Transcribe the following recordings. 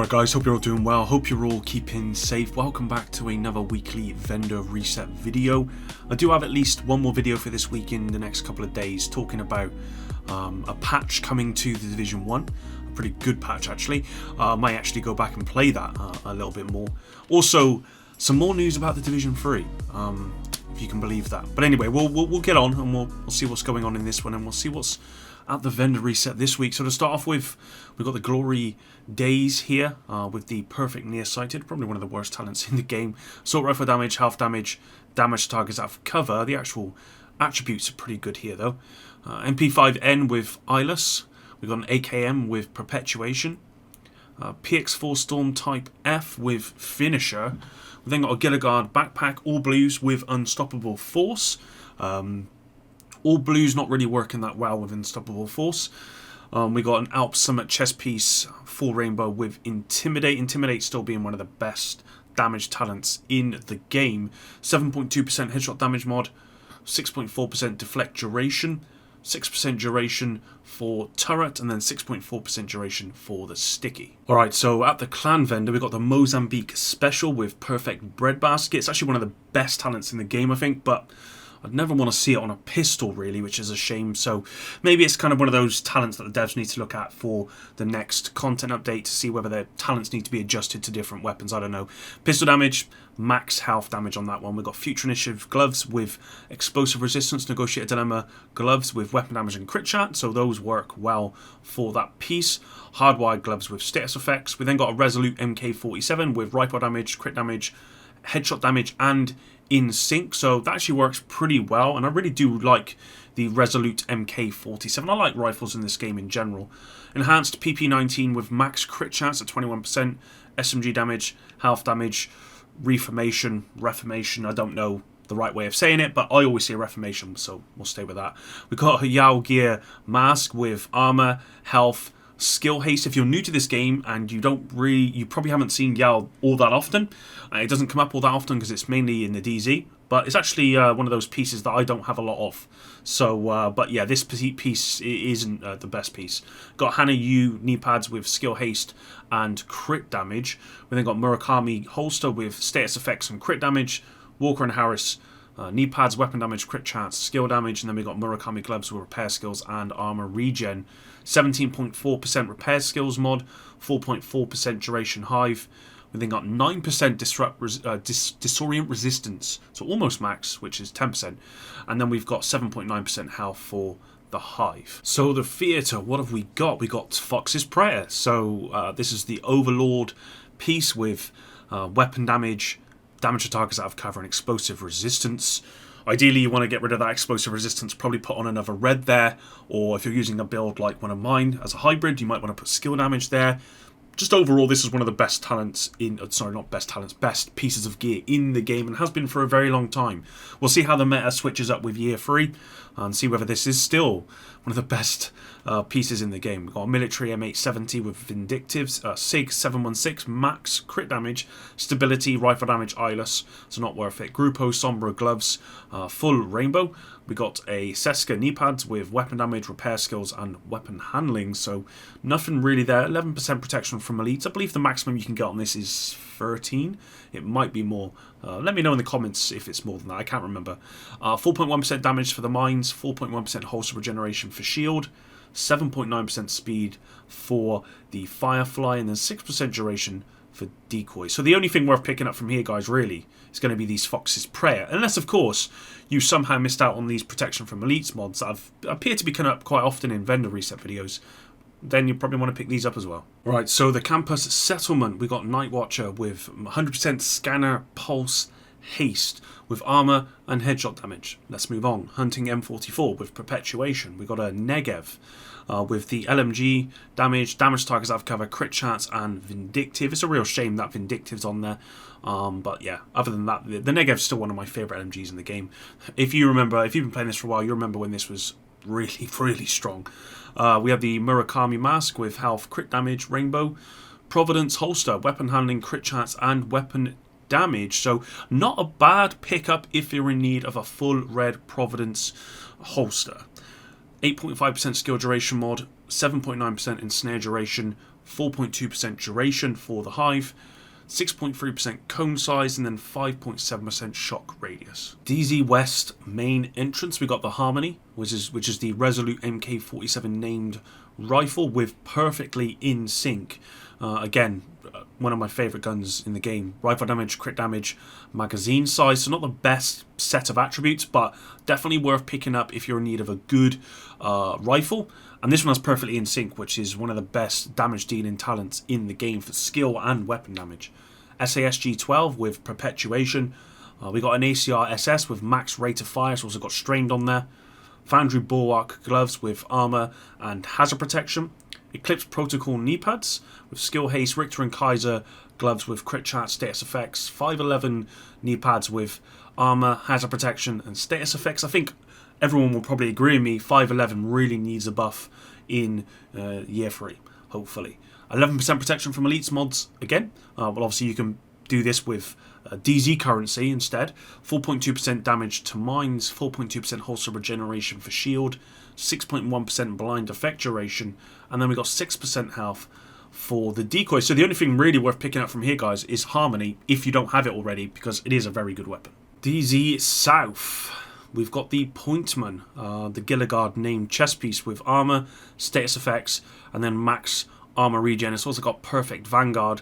Alright guys, hope you're all doing well, hope you're all keeping safe. Welcome back to another weekly vendor reset video. I do have at least one more video for this week in the next couple of days talking about a patch coming to the Division 1. A pretty good patch actually. Might actually go back and play that a little bit more. Also, some more news about the Division 3, if you can believe that. But anyway, we'll get on and we'll see what's going on in this one, and we'll see what's at the vendor reset this week. So to start off with, we've got the Glory Days here with the perfect nearsighted, probably one of the worst talents in the game. Assault rifle damage, health damage, damage to targets out of cover. The actual attributes are pretty good here though. MP5N with Eyeless. We've got an AKM with Perpetuation. PX4 Storm Type F with Finisher. We've then got a Gilligard backpack, all blues with Unstoppable Force. All blues not really working that well with Unstoppable Force. We got an Alp Summit chest piece, full rainbow with Intimidate. Intimidate still being one of the best damage talents in the game. 7.2% headshot damage mod, 6.4% deflect duration, 6% duration for turret, and then 6.4% duration for the sticky. Alright, so at the clan vendor, we got the Mozambique special with perfect breadbasket. It's actually one of the best talents in the game, I think, but I'd never want to see it on a pistol really, which is a shame. So maybe it's kind of one of those talents that the devs need to look at for the next content update to see whether their talents need to be adjusted to different weapons. I don't know. Pistol damage, max health damage on that one. We've got Future Initiative gloves with explosive resistance, Negotiator Dilemma gloves with weapon damage and crit chat, so those work well for that piece. Hardwired gloves with status effects. We then got a Resolute MK47 with rifle damage, crit damage, headshot damage, and in sync, so that actually works pretty well, and I really do like the Resolute MK47. I like rifles in this game in general. Enhanced PP19 with max crit chance at 21%, SMG damage, health damage, reformation, I don't know the right way of saying it, but I always say reformation, so we'll stay with that. We've got a Yao Gear mask with armor, health, skill haste. If you're new to this game and you probably haven't seen Yao all that often. It doesn't come up all that often because it's mainly in the DZ, but it's actually one of those pieces that I don't have a lot of. So, but yeah, this piece isn't the best piece. Got Hana Yu knee pads with skill haste and crit damage. We then got Murakami holster with status effects and crit damage. Walker and Harris knee pads, weapon damage, crit chance, skill damage, and then we got Murakami gloves with repair skills and armor regen. 17.4% repair skills mod, 4.4% duration hive. We then got 9% disorient resistance, so almost max, which is 10%. And then we've got 7.9% health for the hive. So the theatre, what have we got? We got Fox's Prayer. So this is the Overlord piece with weapon damage, damage to targets out of cover, and explosive resistance. Ideally, you want to get rid of that explosive resistance, probably put on another red there, or if you're using a build like one of mine as a hybrid, you might want to put skill damage there. Just overall, this is one of the best talents best pieces of gear in the game, and has been for a very long time. We'll see how the meta switches up with year 3, and see whether this is still one of the best pieces in the game. We've got a military M870 with Vindictives, SIG 716, max crit damage, stability, rifle damage, eyeless, so not worth it. Grupo Sombra gloves, full rainbow. We got a Seska knee pads with weapon damage, repair skills, and weapon handling, so nothing really there. 11% protection from elites. I believe the maximum you can get on this is 13. It might be more. Let me know in the comments if it's more than that. I can't remember. 4.1% damage for the mines, 4.1% holster regeneration for shield, 7.9% speed for the Firefly, and then 6% duration for decoy. So the only thing worth picking up from here, guys, really is going to be these Fox's Prayer, unless of course you somehow missed out on these protection from elites mods that appear to be coming up quite often in vendor reset videos. Then you probably want to pick these up as well. Right, so the campus settlement, we got Night Watcher with 100% scanner pulse haste with armor and headshot damage. Let's move on. Hunting M44 with perpetuation. We got a Negev with the LMG damage targets out of cover, crit chance, and vindictive. It's a real shame that vindictive's on there, but yeah, other than that, the Negev's still one of my favorite LMGs in the game. If you remember, if you've been playing this for a while, you remember when this was really strong. We have the Murakami mask with health, crit damage, rainbow, Providence holster, weapon handling, crit chance, and weapon damage. So not a bad pickup if you're in need of a full red Providence holster. 8.5% skill duration mod, 7.9% ensnare duration, 4.2% duration for the hive, 6.3% cone size, and then 5.7% shock radius. DZ West main entrance, we got the Harmony, which is the Resolute MK47 named rifle with perfectly in sync. Again, one of my favourite guns in the game. Rifle damage, crit damage, magazine size. So not the best set of attributes, but definitely worth picking up if you're in need of a good rifle. And this one has perfectly in sync, which is one of the best damage dealing talents in the game for skill and weapon damage. SASG 12 with perpetuation. We got an ACR SS with max rate of fire. It's also got strained on there. Foundry Bulwark gloves with armor and hazard protection. Eclipse Protocol knee pads with skill haste. Richter and Kaiser gloves with crit chart status effects. 511 knee pads with armor, hazard protection, and status effects. I think everyone will probably agree with me. 511 really needs a buff in year 3, hopefully. 11% protection from elites mods again. Well, obviously you can do this with DZ currency instead. 4.2% damage to mines, 4.2% holster regeneration for shield, 6.1% blind effect duration, and then we got 6% health for the decoy. So the only thing really worth picking up from here, guys, is Harmony, if you don't have it already, because it is a very good weapon. DZ South. We've got the Pointman, the Gilligard named chest piece with armor, status effects, and then max armor regen. It's also got perfect Vanguard,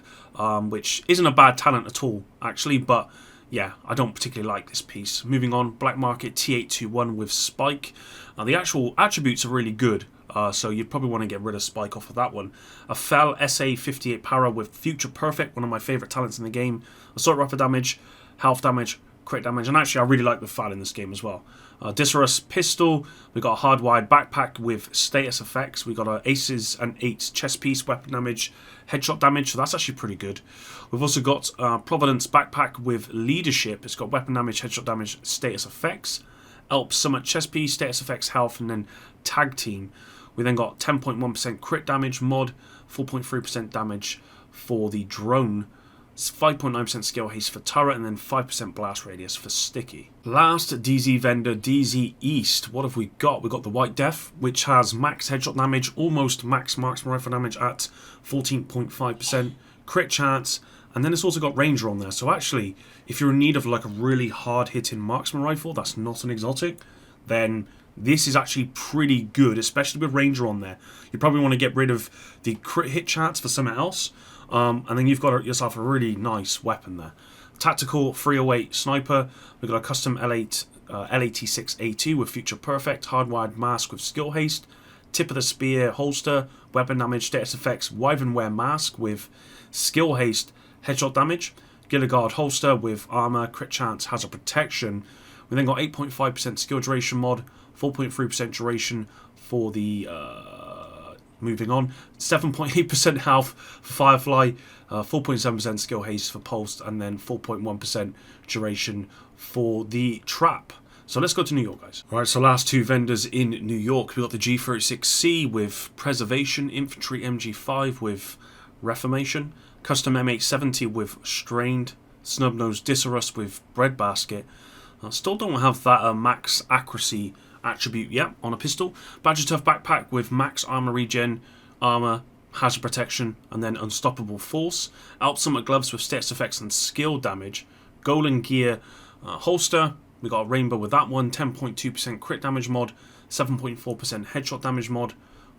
which isn't a bad talent at all, actually, but yeah, I don't particularly like this piece. Moving on, Black Market T821 with Spike. The actual attributes are really good, so you'd probably want to get rid of Spike off of that one. A Fel SA58 Para with Future Perfect, one of my favourite talents in the game. Assault Rifle damage, health damage, crit damage, and actually I really like the Fel in this game as well. Disarus Pistol, we got a hardwired backpack with status effects. We got a Aces and 8s chest piece, weapon damage, headshot damage, so that's actually pretty good. We've also got Providence backpack with leadership. It's got weapon damage, headshot damage, status effects. Elp Summit chest piece, status effects, health, and then tag team. We then got 10.1% crit damage mod, 4.3% damage for the drone, 5.9% skill haste for turret, and then 5% blast radius for sticky. Last DZ vendor, DZ East. What have we got? We've got the White Death, which has max headshot damage, almost max marksman rifle damage at 14.5%, crit chance, and then it's also got Ranger on there. So actually, if you're in need of like a really hard-hitting marksman rifle that's not an exotic, then this is actually pretty good, especially with Ranger on there. You probably want to get rid of the crit hit chance for something else. And then you've got yourself a really nice weapon there. Tactical 308 Sniper. We've got a custom L8, L86A2 with Future Perfect, hardwired mask with skill haste, tip of the spear holster, weapon damage, status effects, Wyvern mask with skill haste, headshot damage, Gilligard holster with armor, crit chance, hazard protection. We then got 8.5% skill duration mod, 4.3% duration for the moving on, 7.8% health for Firefly, 4.7% skill haste for Pulse, and then 4.1% duration for the Trap. So let's go to New York, guys. Alright, so last two vendors in New York. We've got the G36C with Preservation, Infantry MG5 with Reformation, Custom M870 with Strained, Snubnose Disarus with Breadbasket. Still don't have that max accuracy attribute yet on a pistol. Badger Tough backpack with max armor regen, armor, hazard protection, and then unstoppable force. Alp Summit gloves with status effects and skill damage. Golan gear holster. We got a rainbow with that one. 10.2% crit damage mod, 7.4% headshot damage mod,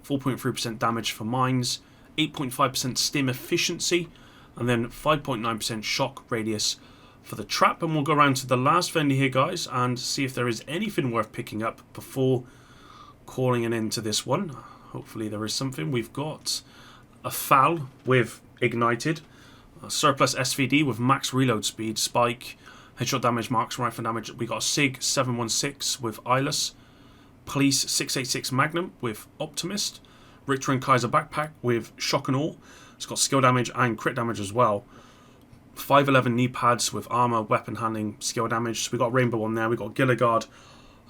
4.3% damage for mines, 8.5% stim efficiency, and then 5.9% shock radius for the Trap. And we'll go around to the last vendor here, guys, and see if there is anything worth picking up before calling an end to this one. Hopefully there is something. We've got a Fal with Ignited, a Surplus SVD with max reload speed, Spike, headshot damage, marks rifle damage. We got a SIG 716 with Eyeless, Police 686 Magnum with Optimist, Richter and Kaiser backpack with Shock and All. It's got skill damage and crit damage as well. 511 knee pads with armor, weapon handling, skill damage. So we got Rainbow on there. We got Gilligard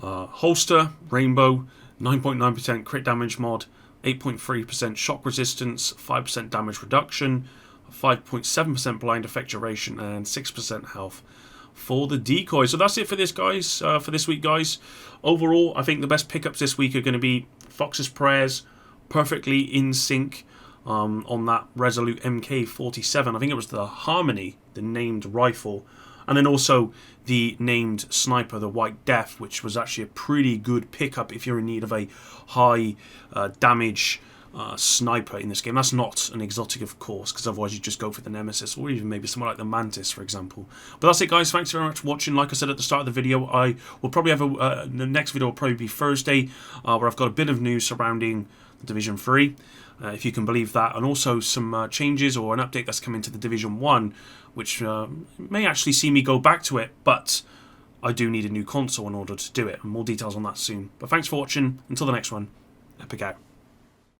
holster, Rainbow, 9.9% crit damage mod, 8.3% shock resistance, 5% damage reduction, 5.7% blind effect duration, and 6% health for the decoy. So that's it for this, guys. For this week, guys. Overall, I think the best pickups this week are going to be Fox's Prayers, perfectly in sync on that Resolute MK47. I think it was the Harmony, the named rifle, and then also the named sniper, the White Death, which was actually a pretty good pickup if you're in need of a high damage sniper in this game. That's not an exotic, of course, because otherwise you just go for the Nemesis, or even maybe someone like the Mantis, for example. But that's it, guys. Thanks very much for watching. Like I said at the start of the video, I will probably have the next video will probably be Thursday, where I've got a bit of news surrounding Division 3, if you can believe that, and also some changes or an update that's coming to the Division 1, which may actually see me go back to it, but I do need a new console in order to do it, and more details on that soon. But thanks for watching. Until the next one, Epic out.